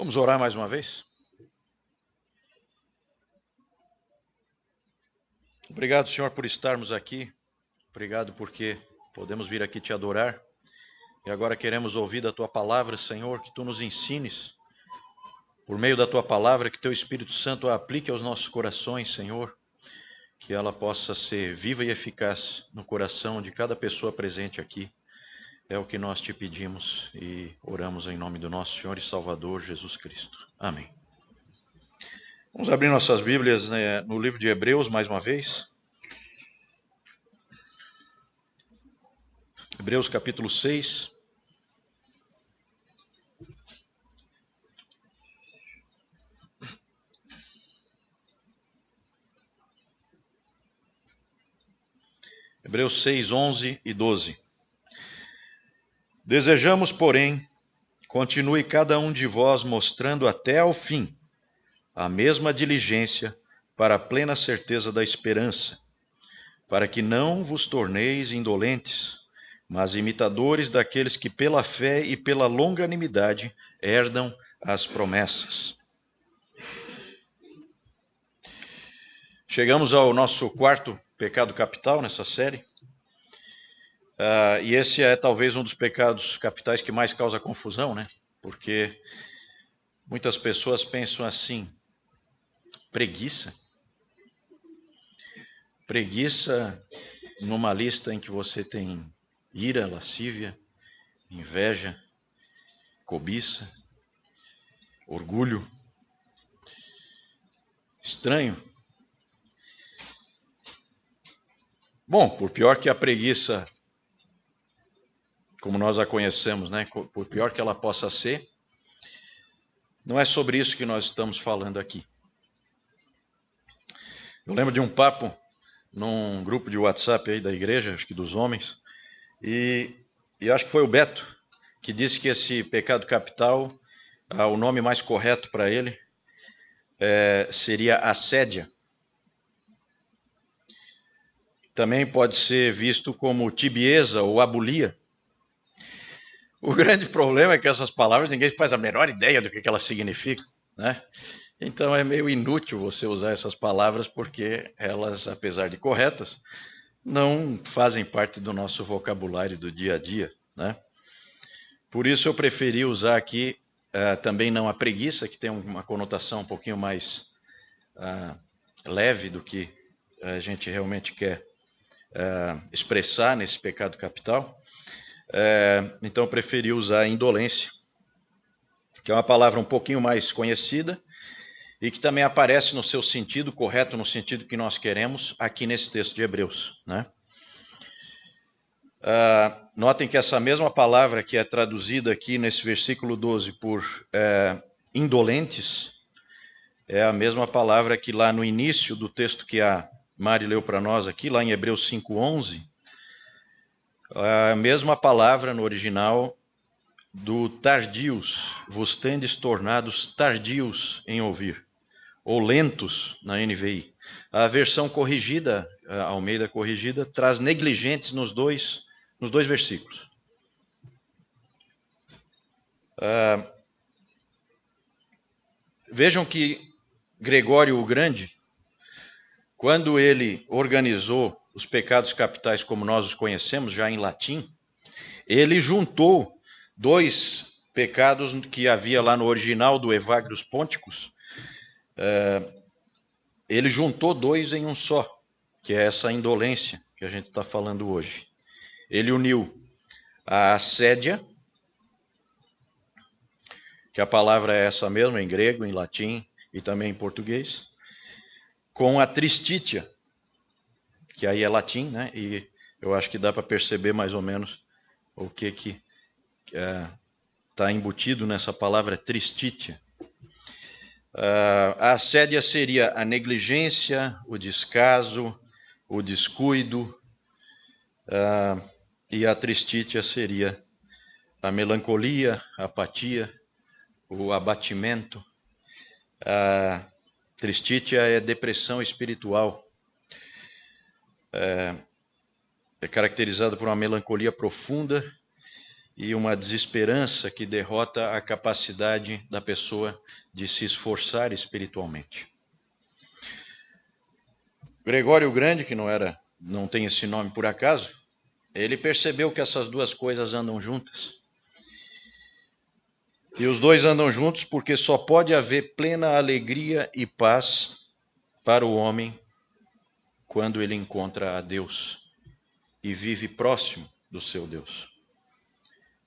Vamos orar mais uma vez? Obrigado, Senhor, por estarmos aqui. Obrigado porque podemos vir aqui te adorar. E agora queremos ouvir da Tua palavra, Senhor, que Tu nos ensines. Por meio da Tua palavra, que Teu Espírito Santo a aplique aos nossos corações, Senhor. Que ela possa ser viva e eficaz no coração de cada pessoa presente aqui. É o que nós te pedimos e oramos em nome do nosso Senhor e Salvador Jesus Cristo. Amém. Vamos abrir nossas Bíblias no livro de Hebreus mais uma vez. Hebreus capítulo 6. Hebreus 6, 11 e 12. Desejamos, porém, continue cada um de vós mostrando até ao fim a mesma diligência para a plena certeza da esperança, para que não vos torneis indolentes, mas imitadores daqueles que pela fé e pela longanimidade herdam as promessas. Chegamos ao nosso quarto pecado capital nessa série. E esse é talvez um dos pecados capitais que mais causa confusão, né? Porque muitas pessoas pensam assim: preguiça? Preguiça numa lista em que você tem ira, lascívia, inveja, cobiça, orgulho. Estranho. Bom, por pior que a preguiça, como nós a conhecemos, né? Por pior que ela possa ser, não é sobre isso que nós estamos falando aqui. Eu lembro de um papo num grupo de WhatsApp aí da igreja, acho que dos homens, e acho que foi o Beto que disse que esse pecado capital, o nome mais correto para ele seria assédia. Também pode ser visto como tibieza ou abulia. O grande problema é que essas palavras ninguém faz a menor ideia do que elas significam, né? Então é meio inútil você usar essas palavras porque elas, apesar de corretas, não fazem parte do nosso vocabulário do dia a dia, né? Por isso eu preferi usar aqui também não a preguiça, que tem uma conotação um pouquinho mais leve do que a gente realmente quer expressar nesse pecado capital. Então eu preferi usar indolência, que é uma palavra um pouquinho mais conhecida e que também aparece no seu sentido correto, no sentido que nós queremos, aqui nesse texto de Hebreus, né? Notem que essa mesma palavra que é traduzida aqui nesse versículo 12 por indolentes, é a mesma palavra que lá no início do texto que a Mari leu para nós aqui, lá em Hebreus 5:11, a mesma palavra no original do tardios, vos tendes tornados tardios em ouvir, ou lentos na NVI. A versão corrigida, a Almeida corrigida, traz negligentes nos dois versículos. Vejam que Gregório o Grande, quando ele organizou os pecados capitais como nós os conhecemos, já em latim, ele juntou dois pecados que havia lá no original do Evagrius Ponticus. Ele juntou dois em um só, que é essa indolência que a gente está falando hoje. Ele uniu a assédia, que a palavra é essa mesmo, em grego, em latim e também em português, com a tristitia, que aí é latim, né? E eu acho que dá para perceber mais ou menos o que está embutido nessa palavra tristitia. A assédia seria a negligência, o descaso, o descuido, e a tristitia seria a melancolia, a apatia, o abatimento. A tristitia é depressão espiritual. É caracterizada por uma melancolia profunda e uma desesperança que derrota a capacidade da pessoa de se esforçar espiritualmente. Gregório o Grande, que não tem esse nome por acaso, ele percebeu que essas duas coisas andam juntas. E os dois andam juntos porque só pode haver plena alegria e paz para o homem quando ele encontra a Deus e vive próximo do seu Deus.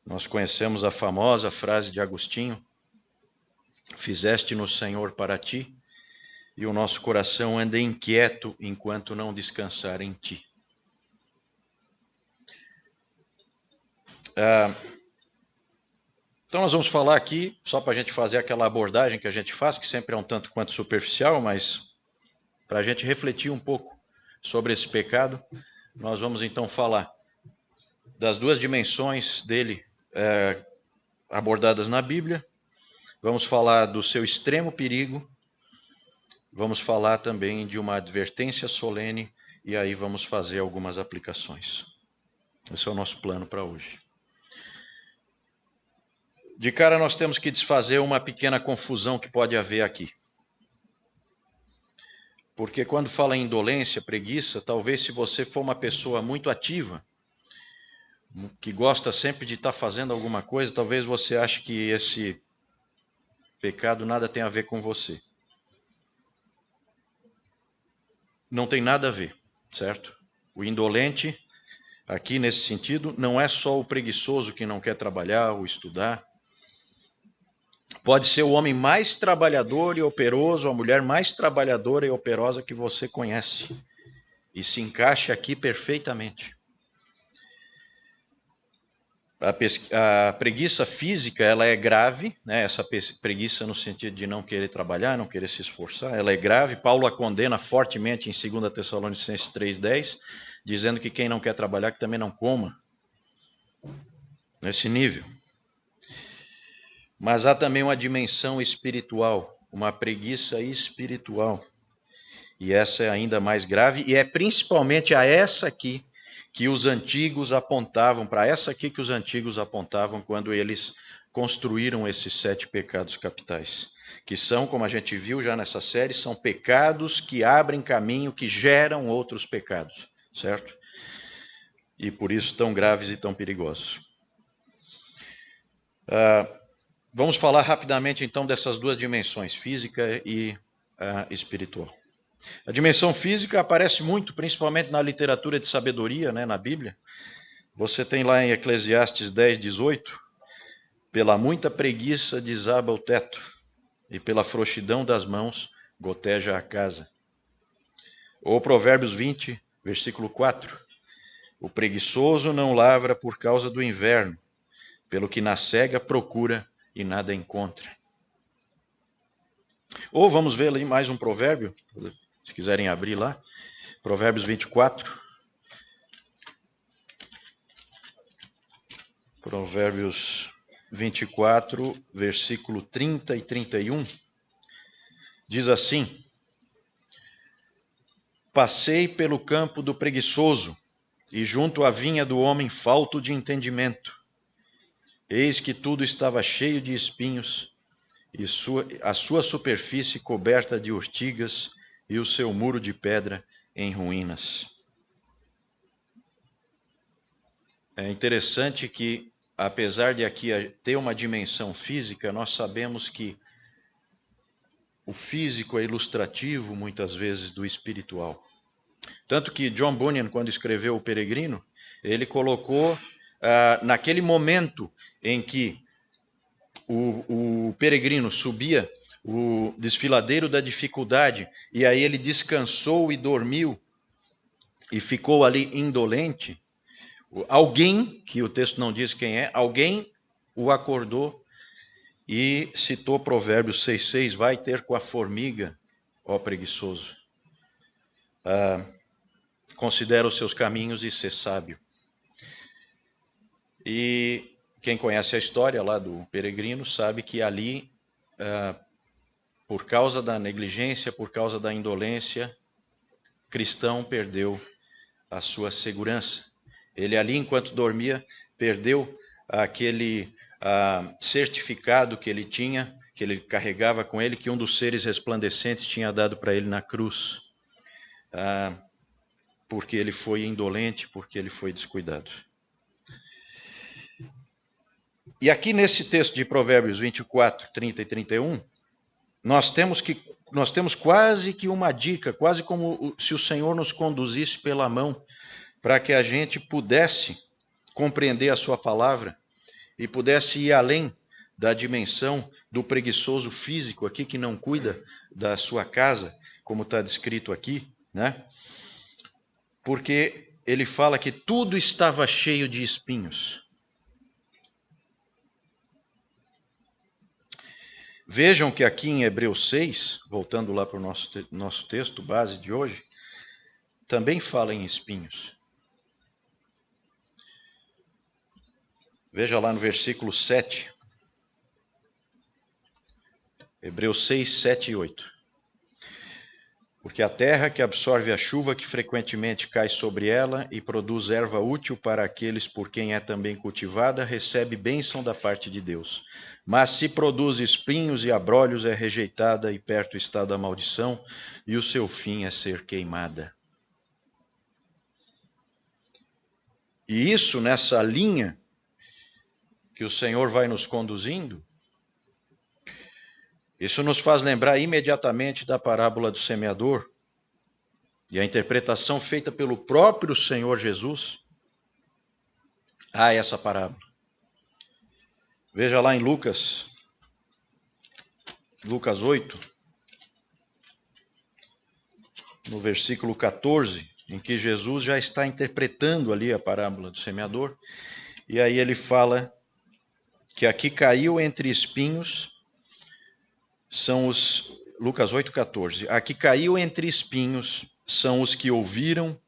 Nós conhecemos a famosa frase de Agostinho: fizeste-nos, Senhor, para ti, e o nosso coração anda inquieto enquanto não descansar em ti. Então nós vamos falar aqui, só para a gente fazer aquela abordagem que a gente faz, que sempre é um tanto quanto superficial, mas para a gente refletir um pouco sobre esse pecado, nós vamos então falar das duas dimensões dele abordadas na Bíblia, vamos falar do seu extremo perigo, vamos falar também de uma advertência solene e aí vamos fazer algumas aplicações. Esse é o nosso plano para hoje. De cara, nós temos que desfazer uma pequena confusão que pode haver aqui. Porque quando fala em indolência, preguiça, talvez se você for uma pessoa muito ativa, que gosta sempre de estar fazendo alguma coisa, talvez você ache que esse pecado nada tem a ver com você. Não tem nada a ver, certo? O indolente, aqui nesse sentido, não é só o preguiçoso que não quer trabalhar ou estudar. Pode ser o homem mais trabalhador e operoso, a mulher mais trabalhadora e operosa que você conhece. E se encaixa aqui perfeitamente. A preguiça física, ela é grave, né? Essa preguiça no sentido de não querer trabalhar, não querer se esforçar, ela é grave. Paulo a condena fortemente em 2 Tessalonicenses 3,10, dizendo que quem não quer trabalhar, que também não coma. Nesse nível. Mas há também uma dimensão espiritual, uma preguiça espiritual. E essa é ainda mais grave, e é principalmente a essa aqui que os antigos apontavam, para essa aqui que os antigos apontavam quando eles construíram esses 7 pecados capitais. Que são, como a gente viu já nessa série, são pecados que abrem caminho, que geram outros pecados, certo? E por isso tão graves e tão perigosos. Vamos falar rapidamente, então, dessas duas dimensões, física e espiritual. A dimensão física aparece muito, principalmente na literatura de sabedoria, né, na Bíblia. Você tem lá em Eclesiastes 10:18, pela muita preguiça desaba o teto, e pela frouxidão das mãos goteja a casa. Ou Provérbios 20, versículo 4, o preguiçoso não lavra por causa do inverno, pelo que na cega procura e nada encontra. Ou vamos ver ali mais um provérbio, se quiserem abrir lá, Provérbios 24. Provérbios 24, versículo 30 e 31, diz assim: passei pelo campo do preguiçoso e junto à vinha do homem falto de entendimento. Eis que tudo estava cheio de espinhos, e a sua superfície coberta de urtigas, e o seu muro de pedra em ruínas. É interessante que, apesar de aqui ter uma dimensão física, nós sabemos que o físico é ilustrativo, muitas vezes, do espiritual. Tanto que John Bunyan, quando escreveu O Peregrino, ele colocou naquele momento em que o peregrino subia o desfiladeiro da dificuldade, e aí ele descansou e dormiu, e ficou ali indolente, alguém, que o texto não diz quem é, alguém o acordou e citou Provérbios 6,6, vai ter com a formiga, ó preguiçoso. Considera os seus caminhos e ser sábio. E quem conhece a história lá do peregrino sabe que ali, por causa da negligência, por causa da indolência, cristão perdeu a sua segurança. Ele ali, enquanto dormia, perdeu aquele certificado que ele tinha, que ele carregava com ele, que um dos seres resplandecentes tinha dado para ele na cruz, porque ele foi indolente, porque ele foi descuidado. E aqui nesse texto de Provérbios 24, 30 e 31, nós temos quase que uma dica, quase como se o Senhor nos conduzisse pela mão, para que a gente pudesse compreender a sua palavra e pudesse ir além da dimensão do preguiçoso físico aqui, que não cuida da sua casa, como está descrito aqui, né? Porque ele fala que tudo estava cheio de espinhos. Vejam que aqui em Hebreus 6, voltando lá para o nosso texto base de hoje, também fala em espinhos. Veja lá no versículo 7. Hebreus 6, 7 e 8. Porque a terra que absorve a chuva que frequentemente cai sobre ela e produz erva útil para aqueles por quem é também cultivada, recebe bênção da parte de Deus. Mas se produz espinhos e abrolhos, é rejeitada e perto está da maldição, e o seu fim é ser queimada. E isso, nessa linha que o Senhor vai nos conduzindo, isso nos faz lembrar imediatamente da parábola do semeador e a interpretação feita pelo próprio Senhor Jesus a essa parábola. Veja lá em Lucas 8, no versículo 14, em que Jesus já está interpretando ali a parábola do semeador, e aí ele fala que aqui caiu entre espinhos, são os... Lucas 8,14. Aqui caiu entre espinhos, são os que ouviram,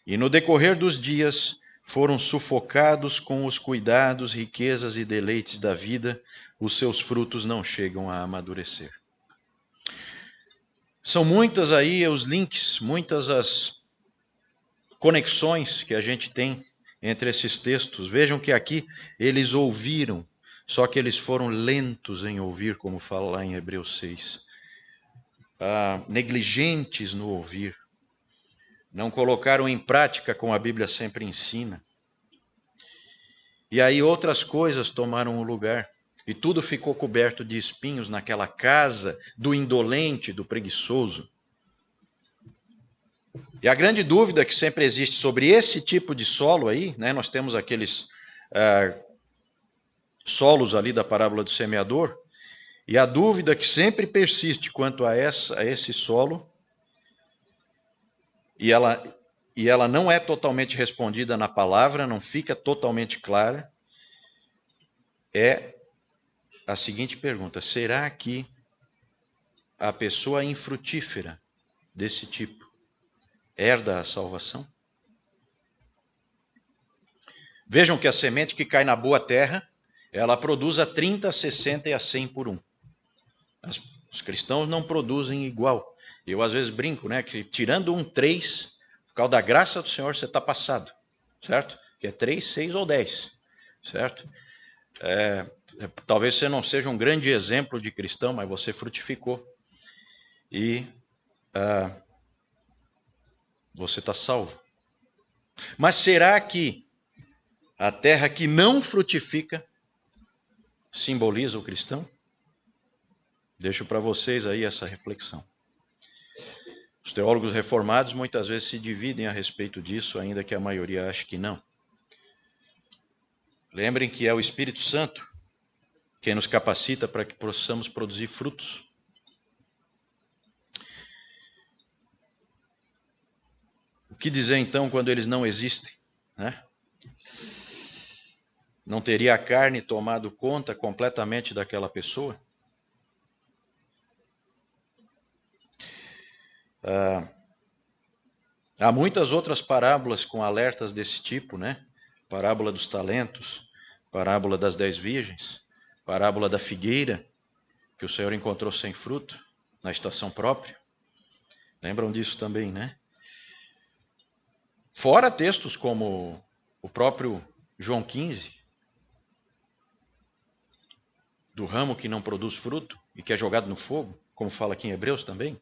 e no decorrer dos dias foram sufocados com os cuidados, riquezas e deleites da vida, os seus frutos não chegam a amadurecer. São muitas aí os links, muitas as conexões que a gente tem entre esses textos. Vejam que aqui eles ouviram, só que eles foram lentos em ouvir, como fala lá em Hebreus 6. Negligentes no ouvir. Não colocaram em prática como a Bíblia sempre ensina. E aí outras coisas tomaram o lugar. E tudo ficou coberto de espinhos naquela casa do indolente, do preguiçoso. E a grande dúvida que sempre existe sobre esse tipo de solo aí, né, nós temos aqueles solos ali da parábola do semeador, e a dúvida que sempre persiste quanto a esse solo, e ela não é totalmente respondida na palavra, não fica totalmente clara, é a seguinte pergunta: será que a pessoa infrutífera desse tipo herda a salvação? Vejam que a semente que cai na boa terra, ela produz a 30, a 60 e a 100 por um. Os cristãos não produzem igual. Eu às vezes brinco, né, que tirando 3, por causa da graça do Senhor, você está passado, certo? Que é 3, 6 ou 10, certo? Talvez você não seja um grande exemplo de cristão, mas você frutificou. E você está salvo. Mas será que a terra que não frutifica simboliza o cristão? Deixo para vocês aí essa reflexão. Os teólogos reformados muitas vezes se dividem a respeito disso, ainda que a maioria ache que não. Lembrem que é o Espírito Santo quem nos capacita para que possamos produzir frutos. O que dizer então quando eles não existem, né? Não teria a carne tomado conta completamente daquela pessoa? Há muitas outras parábolas com alertas desse tipo, né? Parábola dos talentos, parábola das 10 virgens, parábola da figueira, que o Senhor encontrou sem fruto, na estação própria. Lembram disso também, né? Fora textos como o próprio João 15, do ramo que não produz fruto e que é jogado no fogo, como fala aqui em Hebreus também.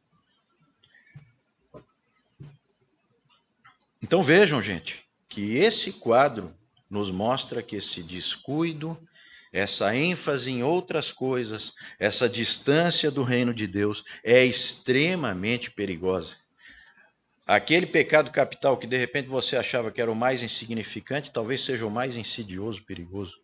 Então vejam, gente, que esse quadro nos mostra que esse descuido, essa ênfase em outras coisas, essa distância do reino de Deus é extremamente perigosa. Aquele pecado capital que de repente você achava que era o mais insignificante, talvez seja o mais insidioso, perigoso.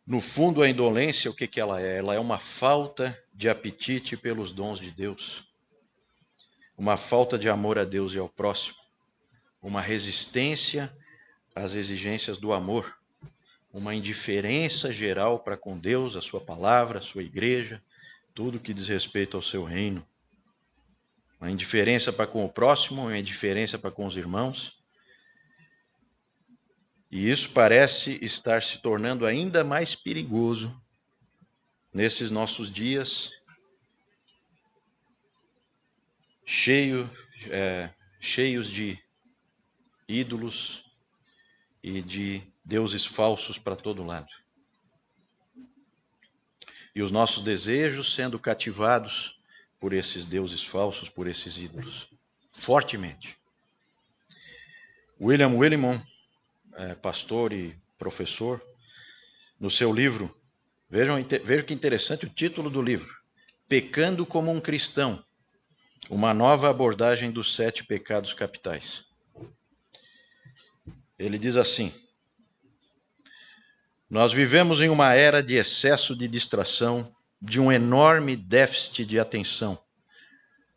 No fundo, a indolência, o que ela é? Ela é uma falta de apetite pelos dons de Deus, uma falta de amor a Deus e ao próximo, uma resistência às exigências do amor, uma indiferença geral para com Deus, a sua palavra, a sua igreja, tudo que diz respeito ao seu reino. Uma indiferença para com o próximo, uma indiferença para com os irmãos. E isso parece estar se tornando ainda mais perigoso nesses nossos dias, cheios de ídolos e de deuses falsos para todo lado. E os nossos desejos sendo cativados por esses deuses falsos, por esses ídolos, fortemente. William Willimon, pastor e professor, no seu livro, vejam que interessante o título do livro, Pecando como um Cristão, uma nova abordagem dos 7 pecados capitais. Ele diz assim: nós vivemos em uma era de excesso de distração, de um enorme déficit de atenção.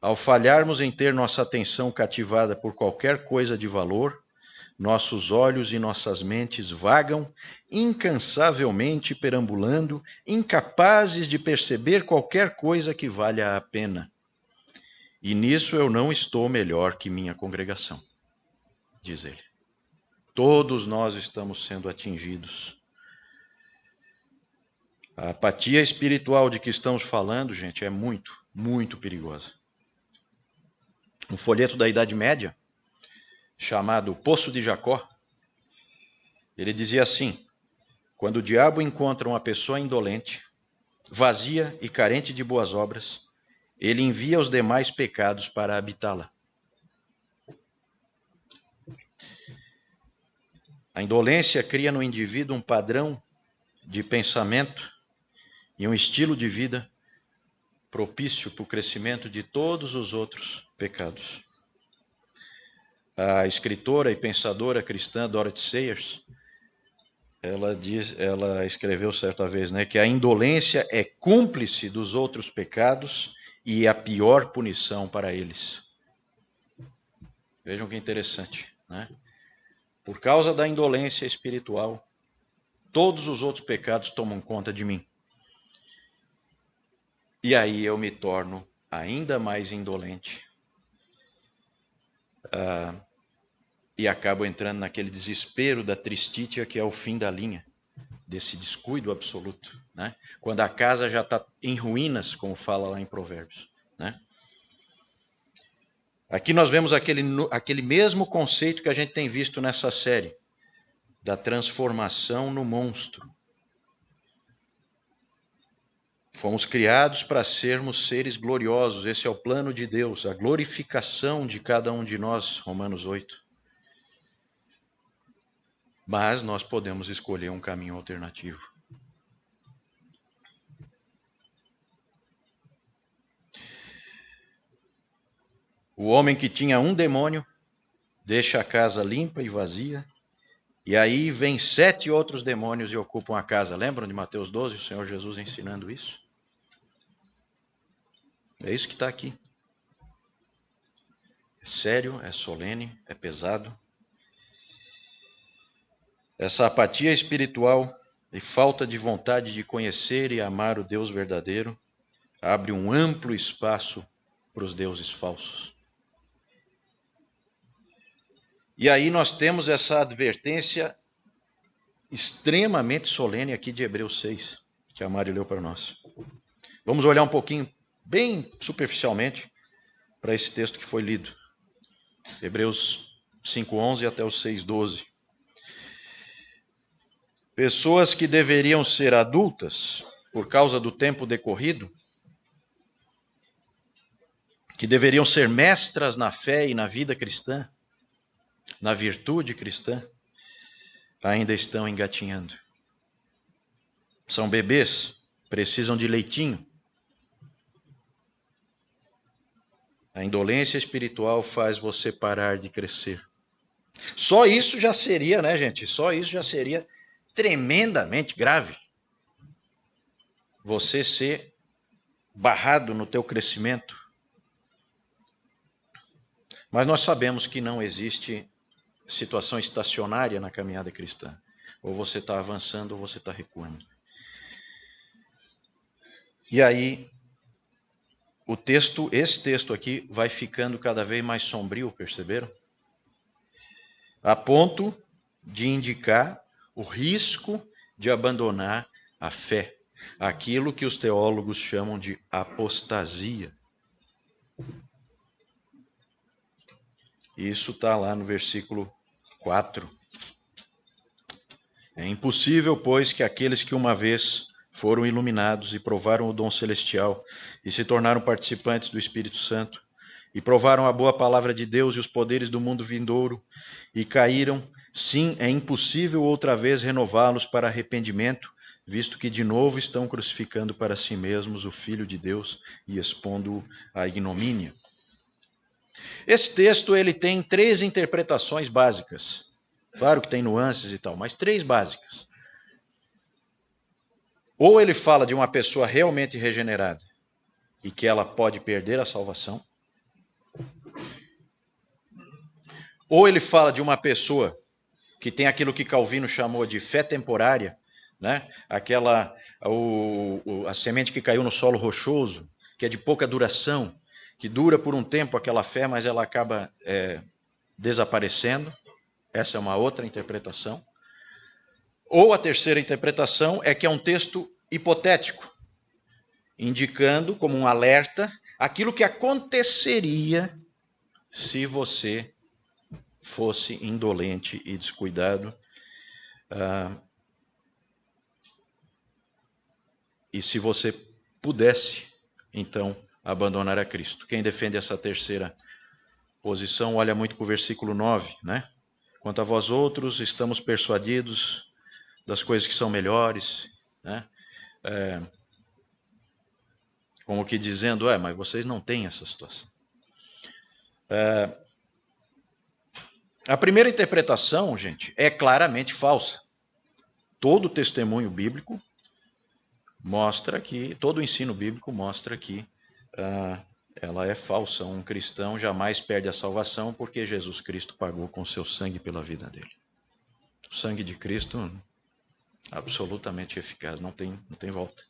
Ao falharmos em ter nossa atenção cativada por qualquer coisa de valor, nossos olhos e nossas mentes vagam incansavelmente perambulando, incapazes de perceber qualquer coisa que valha a pena. E nisso eu não estou melhor que minha congregação, diz ele. Todos nós estamos sendo atingidos. A apatia espiritual de que estamos falando, gente, é muito, muito perigosa. Um folheto da Idade Média, chamado Poço de Jacó, ele dizia assim: quando o diabo encontra uma pessoa indolente, vazia e carente de boas obras, ele envia os demais pecados para habitá-la. A indolência cria no indivíduo um padrão de pensamento e um estilo de vida propício para o crescimento de todos os outros pecados. A escritora e pensadora cristã Dorothy Sayers, ela escreveu certa vez, que a indolência é cúmplice dos outros pecados e a pior punição para eles. Vejam que interessante, né? Por causa da indolência espiritual, todos os outros pecados tomam conta de mim. E aí eu me torno ainda mais indolente. E acabo entrando naquele desespero da tristítia que é o fim da linha, desse descuido absoluto, né? Quando a casa já está em ruínas, como fala lá em Provérbios, né? Aqui nós vemos aquele mesmo conceito que a gente tem visto nessa série, da transformação no monstro. Fomos criados para sermos seres gloriosos, esse é o plano de Deus, a glorificação de cada um de nós, Romanos 8. Mas nós podemos escolher um caminho alternativo. O homem que tinha um demônio deixa a casa limpa e vazia, e aí vem 7 outros demônios e ocupam a casa. Lembram de Mateus 12, o Senhor Jesus ensinando isso? É isso que está aqui. É sério, é solene, é pesado. Essa apatia espiritual e falta de vontade de conhecer e amar o Deus verdadeiro abre um amplo espaço para os deuses falsos. E aí nós temos essa advertência extremamente solene aqui de Hebreus 6, que a Mari leu para nós. Vamos olhar um pouquinho, bem superficialmente, para esse texto que foi lido. Hebreus 5:11 até o 6:12. Pessoas que deveriam ser adultas por causa do tempo decorrido, que deveriam ser mestras na fé e na vida cristã, na virtude cristã, ainda estão engatinhando. São bebês, precisam de leitinho. A indolência espiritual faz você parar de crescer. Só isso já seria, né, gente? Só isso já seria tremendamente grave. Você ser barrado no teu crescimento. Mas nós sabemos que não existe situação estacionária na caminhada cristã. Ou você está avançando ou você está recuando. E aí, esse texto aqui vai ficando cada vez mais sombrio, perceberam? A ponto de indicar o risco de abandonar a fé. Aquilo que os teólogos chamam de apostasia. Isso está lá no versículo 4. É impossível, pois, que aqueles que uma vez foram iluminados e provaram o dom celestial e se tornaram participantes do Espírito Santo e provaram a boa palavra de Deus e os poderes do mundo vindouro e caíram, sim, é impossível outra vez renová-los para arrependimento, visto que de novo estão crucificando para si mesmos o Filho de Deus e expondo-o à ignomínia. Esse texto ele tem 3 interpretações básicas. Claro que tem nuances e tal, mas 3 básicas. Ou ele fala de uma pessoa realmente regenerada e que ela pode perder a salvação. Ou ele fala de uma pessoa que tem aquilo que Calvino chamou de fé temporária, né? A semente que caiu no solo rochoso, que é de pouca duração, que dura por um tempo aquela fé, mas ela acaba desaparecendo. Essa é uma outra interpretação. Ou a terceira interpretação é que é um texto hipotético, indicando como um alerta aquilo que aconteceria se você fosse indolente e descuidado. E se você pudesse, então, abandonar a Cristo. Quem defende essa terceira posição olha muito para o versículo 9, né? Quanto a vós outros, estamos persuadidos das coisas que são melhores, né? Como que dizendo, mas vocês não têm essa situação. A primeira interpretação, gente, é claramente falsa. Todo o testemunho bíblico mostra que, todo o ensino bíblico mostra que ela é falsa. Um cristão jamais perde a salvação porque Jesus Cristo pagou com seu sangue pela vida dele. O sangue de Cristo absolutamente eficaz, não tem volta.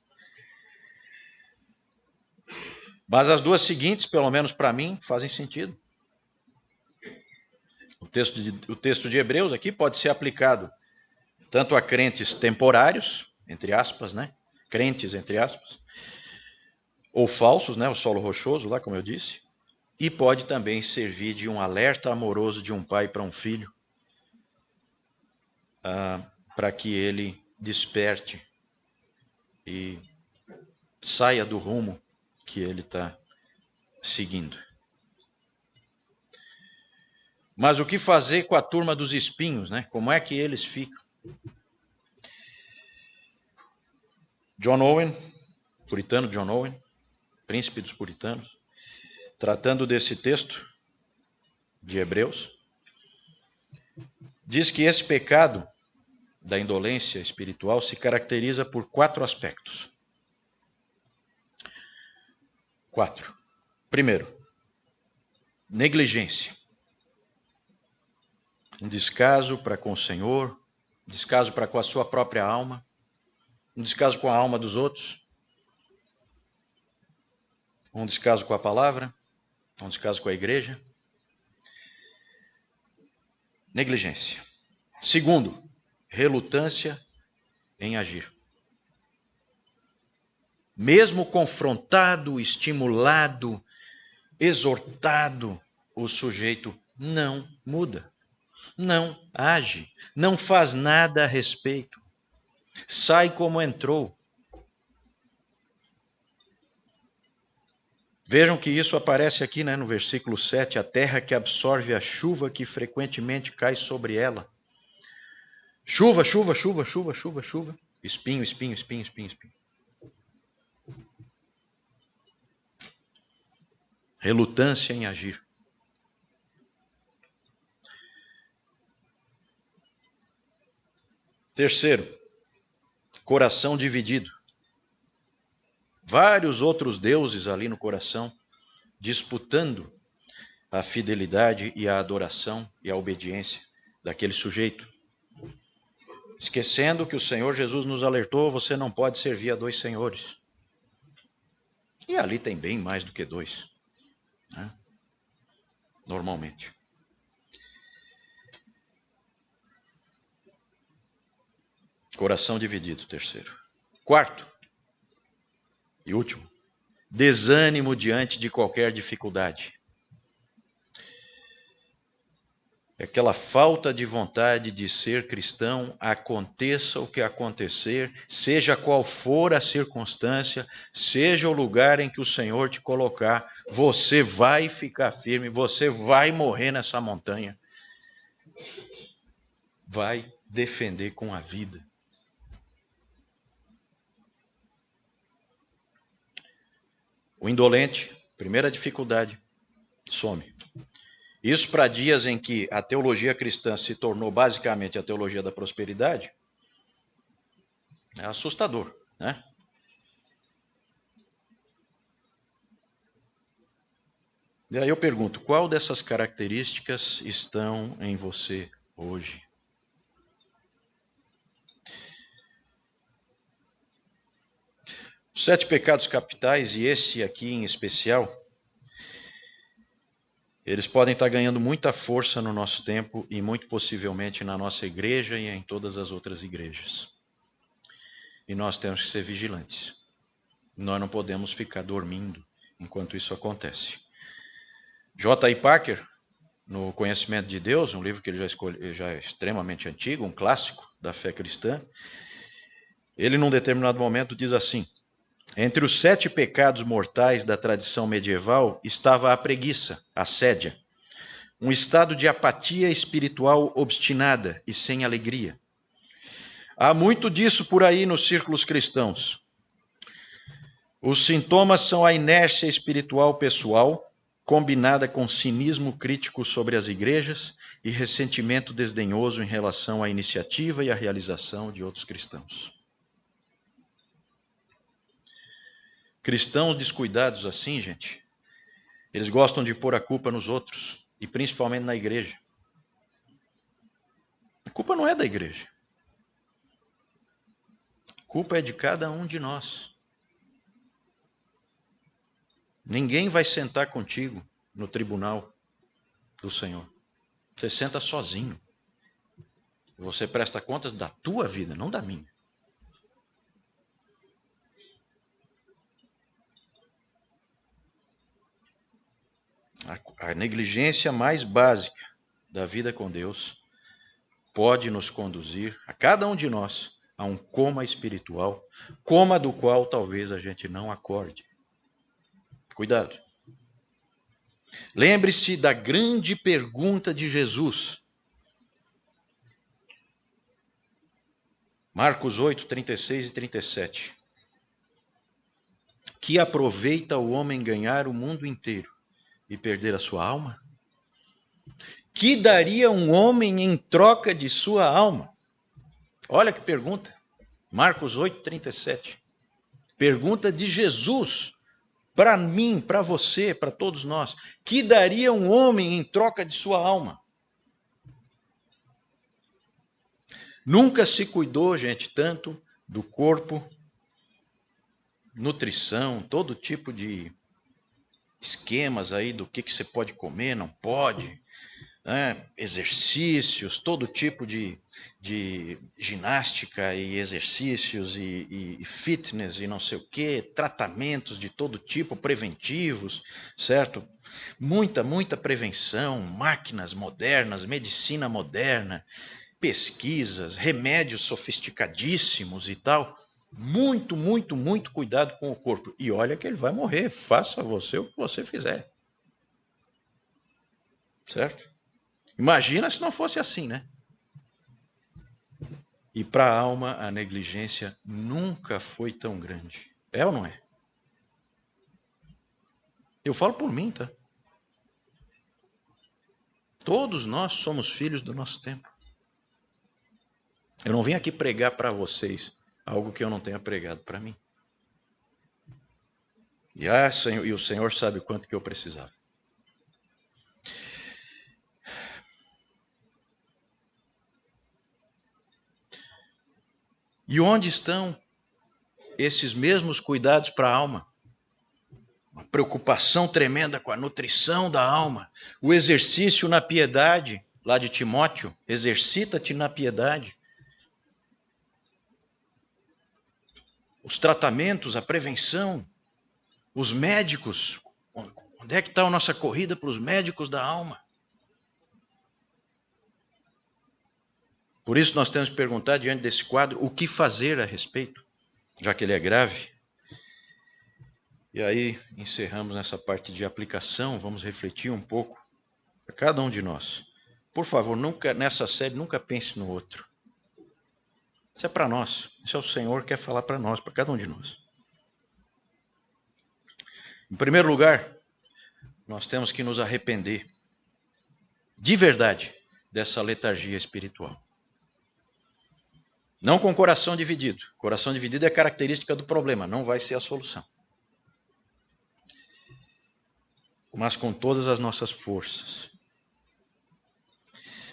Mas as duas seguintes, pelo menos para mim, fazem sentido. O texto de Hebreus aqui pode ser aplicado tanto a crentes temporários, entre aspas, né? Crentes, entre aspas, ou falsos, né? O solo rochoso, lá como eu disse, e pode também servir de um alerta amoroso de um pai para um filho, para que ele desperte e saia do rumo que ele está seguindo. Mas o que fazer com a turma dos espinhos, né? Como é que eles ficam? John Owen, puritano John Owen, príncipe dos puritanos, tratando desse texto de Hebreus, diz que esse pecado da indolência espiritual se caracteriza por 4 aspectos. 4. Primeiro, negligência. Um descaso para com o Senhor, um descaso para com a sua própria alma, um descaso com a alma dos outros, um descaso com a palavra, um descaso com a igreja. Negligência. Segundo, relutância em agir. Mesmo confrontado, estimulado, exortado, o sujeito não muda, não age, não faz nada a respeito. sai como entrou. Vejam que isso aparece aqui, né, no versículo 7, a terra que absorve a chuva que frequentemente cai sobre ela. Chuva, chuva, chuva, chuva, chuva, chuva. Espinho, espinho, espinho, espinho, espinho. Relutância em agir. Terceiro, coração dividido. Vários outros deuses ali no coração, disputando a fidelidade e a adoração e a obediência daquele sujeito. Esquecendo que o Senhor Jesus nos alertou, você não pode servir a dois senhores. E ali tem bem mais do que dois, né? Normalmente. Coração dividido, terceiro. Quarto e último, desânimo diante de qualquer dificuldade. Aquela falta de vontade de ser cristão, aconteça o que acontecer, seja qual for a circunstância, seja o lugar em que o Senhor te colocar, você vai ficar firme, você vai morrer nessa montanha, vai defender com a vida. O indolente, primeira dificuldade, some. Isso para dias em que a teologia cristã se tornou basicamente a teologia da prosperidade, é assustador, né? E aí eu pergunto, qual dessas características estão em você hoje? Os 7 pecados capitais, e esse aqui em especial, eles podem estar ganhando muita força no nosso tempo e muito possivelmente na nossa igreja e em todas as outras igrejas. E nós temos que ser vigilantes. Nós não podemos ficar dormindo enquanto isso acontece. J.I. Packer, no Conhecimento de Deus, um livro que ele já é extremamente antigo, um clássico da fé cristã, ele num determinado momento diz assim: entre os 7 pecados mortais da tradição medieval estava a preguiça, a sédia, um estado de apatia espiritual obstinada e sem alegria. Há muito disso por aí nos círculos cristãos. Os sintomas são a inércia espiritual pessoal, combinada com cinismo crítico sobre as igrejas e ressentimento desdenhoso em relação à iniciativa e à realização de outros cristãos. Cristãos descuidados assim, gente, eles gostam de pôr a culpa nos outros, e principalmente na igreja. A culpa não é da igreja. A culpa é de cada um de nós. Ninguém vai sentar contigo no tribunal do Senhor. Você senta sozinho. Você presta contas da tua vida, não da minha. A negligência mais básica da vida com Deus pode nos conduzir, a cada um de nós, a um coma espiritual, coma do qual talvez a gente não acorde. Cuidado. Lembre-se da grande pergunta de Jesus. Marcos 8, 36 e 37. Que aproveita o homem ganhar o mundo inteiro e perder a sua alma? Que daria um homem em troca de sua alma? Olha que pergunta. Marcos 8, 37. Pergunta de Jesus para mim, para você, para todos nós. Que daria um homem em troca de sua alma? Nunca se cuidou, gente, tanto do corpo, nutrição, todo tipo de esquemas aí do que você pode comer, não pode, né? Exercícios, todo tipo de ginástica e exercícios e fitness e não sei o que, tratamentos de todo tipo, preventivos, certo? Muita prevenção, máquinas modernas, medicina moderna, pesquisas, remédios sofisticadíssimos e tal. Muito, muito, muito cuidado com o corpo. E olha que ele vai morrer. Faça você o que você fizer. Certo? Imagina se não fosse assim, né? E para a alma, a negligência nunca foi tão grande. É ou não é? Eu falo por mim, tá? Todos nós somos filhos do nosso tempo. Eu não vim aqui pregar para vocês algo que eu não tenha pregado para mim. E o Senhor sabe o quanto que eu precisava. E onde estão esses mesmos cuidados para a alma? Uma preocupação tremenda com a nutrição da alma. O exercício na piedade, lá de Timóteo, exercita-te na piedade. Os tratamentos, a prevenção, os médicos. Onde é que está a nossa corrida para os médicos da alma? Por isso nós temos que perguntar diante desse quadro o que fazer a respeito, já que ele é grave. E aí encerramos nessa parte de aplicação, vamos refletir um pouco para cada um de nós. Por favor, nessa série, nunca pense no outro. Isso é para nós, isso é o Senhor que quer falar para nós, para cada um de nós. Em primeiro lugar, nós temos que nos arrepender de verdade dessa letargia espiritual. Não com coração dividido. Coração dividido é característica do problema, não vai ser a solução. Mas com todas as nossas forças.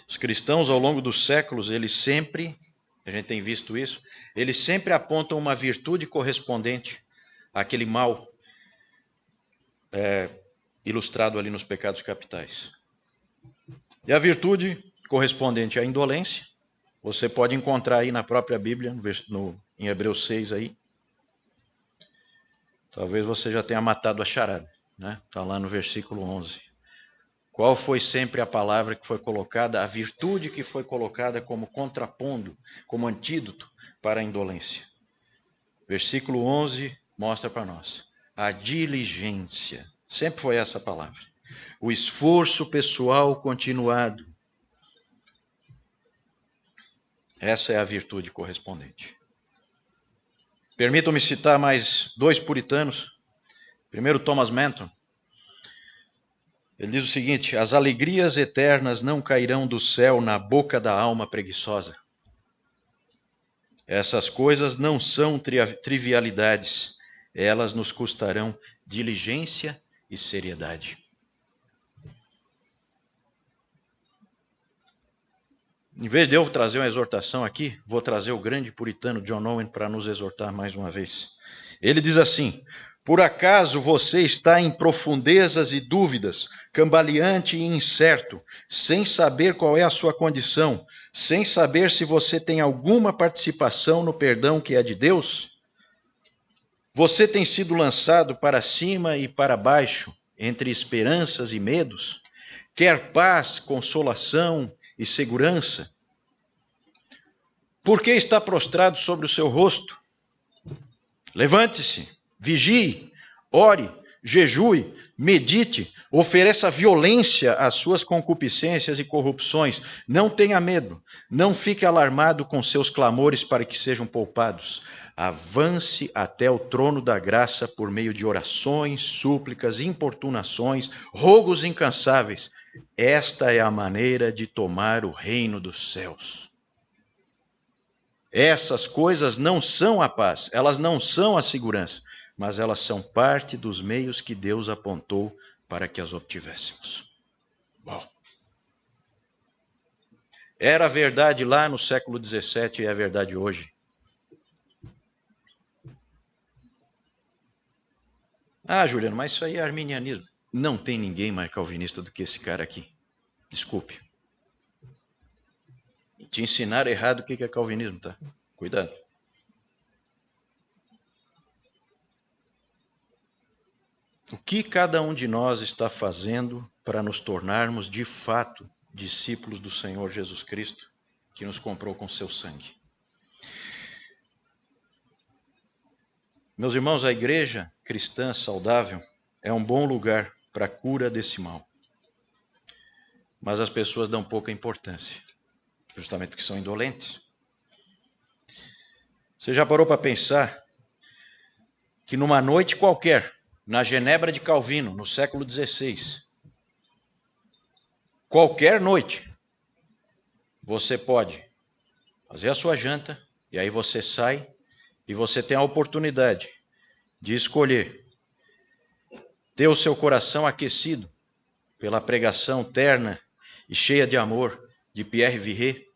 Os cristãos, ao longo dos séculos, eles sempre, a gente tem visto isso, eles sempre apontam uma virtude correspondente àquele mal ilustrado ali nos pecados capitais. E a virtude correspondente à indolência, você pode encontrar aí na própria Bíblia, em Hebreus 6 aí. Talvez você já tenha matado a charada, né? Está lá no versículo 11. Qual foi sempre a palavra que foi colocada, a virtude que foi colocada como contrapondo, como antídoto para a indolência? Versículo 11 mostra para nós. A diligência, sempre foi essa palavra. O esforço pessoal continuado. Essa é a virtude correspondente. Permitam-me citar mais 2 puritanos. Primeiro, Thomas Manton. Ele diz o seguinte: as alegrias eternas não cairão do céu na boca da alma preguiçosa. Essas coisas não são trivialidades. Elas nos custarão diligência e seriedade. Em vez de eu trazer uma exortação aqui, vou trazer o grande puritano John Owen para nos exortar mais uma vez. Ele diz assim: por acaso você está em profundezas e dúvidas, cambaleante e incerto, sem saber qual é a sua condição, sem saber se você tem alguma participação no perdão que é de Deus? Você tem sido lançado para cima e para baixo, entre esperanças e medos? Quer paz, consolação e segurança? Por que está prostrado sobre o seu rosto? Levante-se, vigie, ore, jejue, medite, ofereça violência às suas concupiscências e corrupções. Não tenha medo, não fique alarmado com seus clamores para que sejam poupados. Avance até o trono da graça por meio de orações, súplicas, importunações, rogos incansáveis. Esta é a maneira de tomar o reino dos céus. Essas coisas não são a paz, elas não são a segurança, mas elas são parte dos meios que Deus apontou para que as obtivéssemos. Bom. Era verdade lá no século XVII e é verdade hoje. Ah, Juliano, mas isso aí é arminianismo. Não tem ninguém mais calvinista do que esse cara aqui. Desculpe. Te ensinar errado o que é calvinismo, tá? Cuidado. O que cada um de nós está fazendo para nos tornarmos de fato discípulos do Senhor Jesus Cristo, que nos comprou com seu sangue. Meus irmãos, a igreja cristã saudável é um bom lugar para a cura desse mal. Mas as pessoas dão pouca importância, justamente porque são indolentes. Você já parou para pensar que numa noite qualquer, na Genebra de Calvino, no século XVI, qualquer noite, você pode fazer a sua janta, e aí você sai, e você tem a oportunidade de escolher ter o seu coração aquecido pela pregação terna e cheia de amor de Pierre Viret,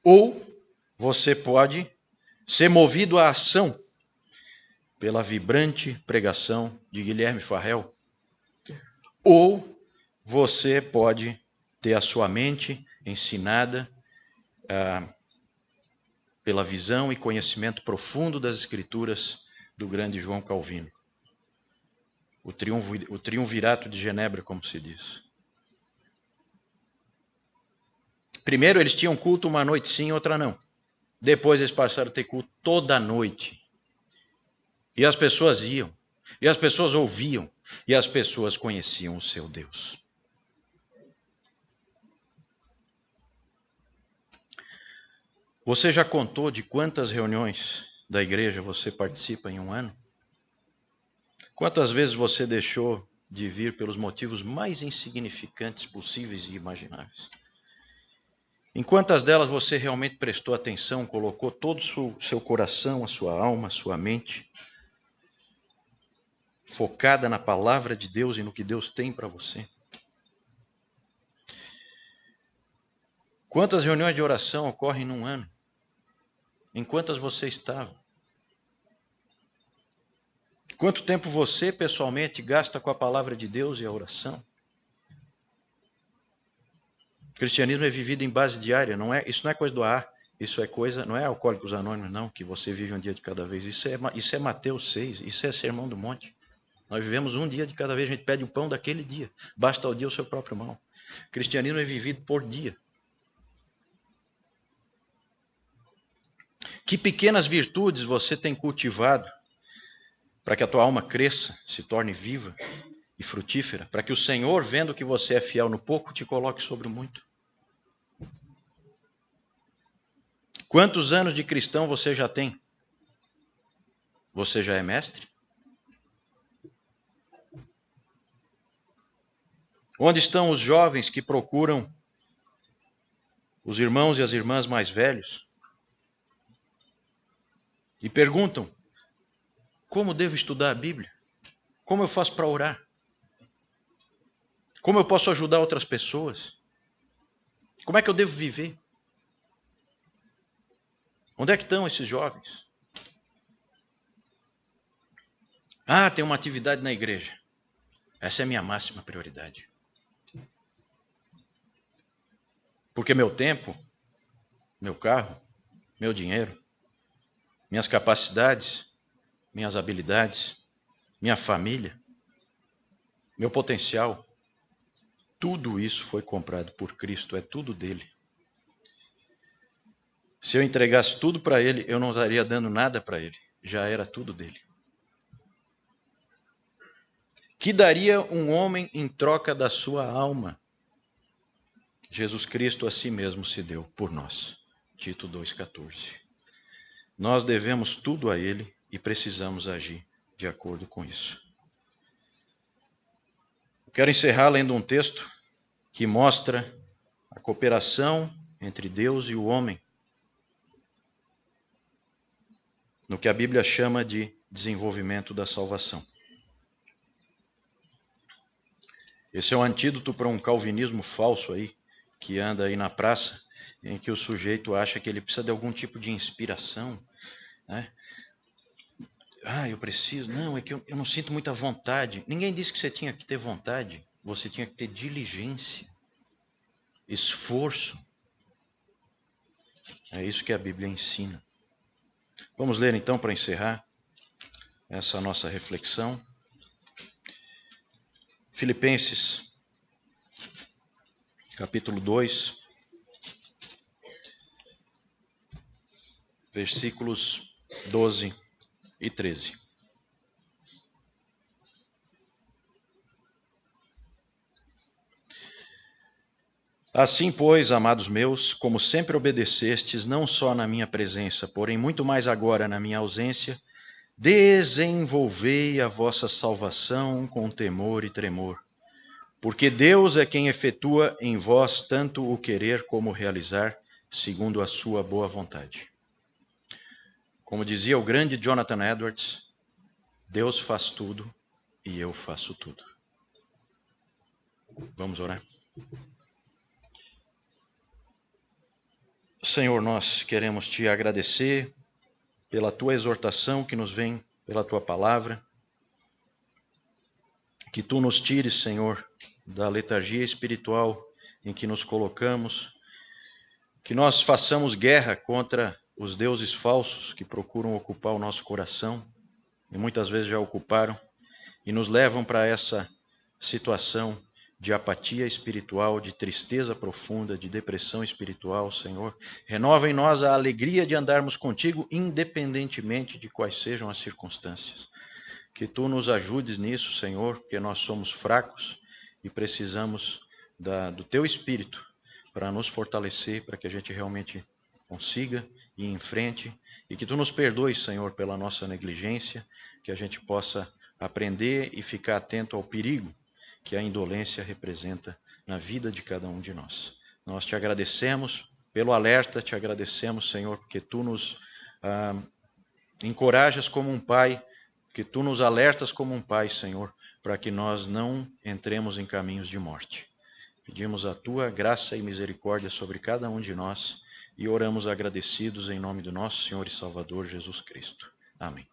ou você pode ser movido à ação pela vibrante pregação de Guilherme Farrell, ou você pode ter a sua mente ensinada pela visão e conhecimento profundo das Escrituras do grande João Calvino. O triunvirato de Genebra, como se diz. Primeiro eles tinham culto uma noite sim, outra não. Depois eles passaram a ter culto toda noite. E as pessoas iam, e as pessoas ouviam, e as pessoas conheciam o seu Deus. Você já contou de quantas reuniões da igreja você participa em um ano? Quantas vezes você deixou de vir pelos motivos mais insignificantes possíveis e imagináveis? Em quantas delas você realmente prestou atenção, colocou todo o seu coração, a sua alma, a sua mente focada na palavra de Deus e no que Deus tem para você? Quantas reuniões de oração ocorrem num ano? Em quantas você estava? Quanto tempo você, pessoalmente, gasta com a palavra de Deus e a oração? O cristianismo é vivido em base diária, isso não é coisa do ar, isso é coisa, não é Alcoólicos Anônimos, não, que você vive um dia de cada vez. Isso é Mateus 6, isso é Sermão do Monte. Nós vivemos um dia de cada vez, a gente pede o pão daquele dia. Basta ao dia o seu próprio mal. O cristianismo é vivido por dia. Que pequenas virtudes você tem cultivado para que a tua alma cresça, se torne viva e frutífera, para que o Senhor, vendo que você é fiel no pouco, te coloque sobre o muito? Quantos anos de cristão você já tem? Você já é mestre? Onde estão os jovens que procuram os irmãos e as irmãs mais velhos e perguntam: como devo estudar a Bíblia? Como eu faço para orar? Como eu posso ajudar outras pessoas? Como é que eu devo viver? Onde é que estão esses jovens? Ah, tem uma atividade na igreja. Essa é a minha máxima prioridade. Porque meu tempo, meu carro, meu dinheiro, minhas capacidades, minhas habilidades, minha família, meu potencial, tudo isso foi comprado por Cristo, é tudo dele. Se eu entregasse tudo para ele, eu não estaria dando nada para ele, já era tudo dele. Que daria um homem em troca da sua alma? Jesus Cristo a si mesmo se deu por nós. Tito 2,14. Nós devemos tudo a ele e precisamos agir de acordo com isso. Quero encerrar lendo um texto que mostra a cooperação entre Deus e o homem no que a Bíblia chama de desenvolvimento da salvação. Esse é um antídoto para um calvinismo falso aí, que anda aí na praça, em que o sujeito acha que ele precisa de algum tipo de inspiração, né? Ah, eu preciso. Não, é que eu não sinto muita vontade. Ninguém disse que você tinha que ter vontade. Você tinha que ter diligência, esforço. É isso que a Bíblia ensina. Vamos ler então para encerrar essa nossa reflexão. Filipenses, capítulo 2, versículos 12 e 13. Assim, pois, amados meus, como sempre obedecestes, não só na minha presença, porém muito mais agora na minha ausência, desenvolvei a vossa salvação com temor e tremor, porque Deus é quem efetua em vós tanto o querer como o realizar, segundo a sua boa vontade. Como dizia o grande Jonathan Edwards, Deus faz tudo e eu faço tudo. Vamos orar. Senhor, nós queremos te agradecer pela tua exortação que nos vem pela tua palavra. Que tu nos tires, Senhor, da letargia espiritual em que nos colocamos. Que nós façamos guerra contra os deuses falsos que procuram ocupar o nosso coração e muitas vezes já ocuparam e nos levam para essa situação de apatia espiritual, de tristeza profunda, de depressão espiritual, Senhor. Renova em nós a alegria de andarmos contigo, independentemente de quais sejam as circunstâncias. Que tu nos ajudes nisso, Senhor, porque nós somos fracos e precisamos do teu Espírito para nos fortalecer, para que a gente realmente consiga ir em frente. E que tu nos perdoes, Senhor, pela nossa negligência, que a gente possa aprender e ficar atento ao perigo que a indolência representa na vida de cada um de nós. Nós te agradecemos pelo alerta, te agradecemos, Senhor, porque tu nos encorajas como um pai, que tu nos alertas como um pai, Senhor, para que nós não entremos em caminhos de morte. Pedimos a tua graça e misericórdia sobre cada um de nós e oramos agradecidos em nome do nosso Senhor e Salvador Jesus Cristo. Amém.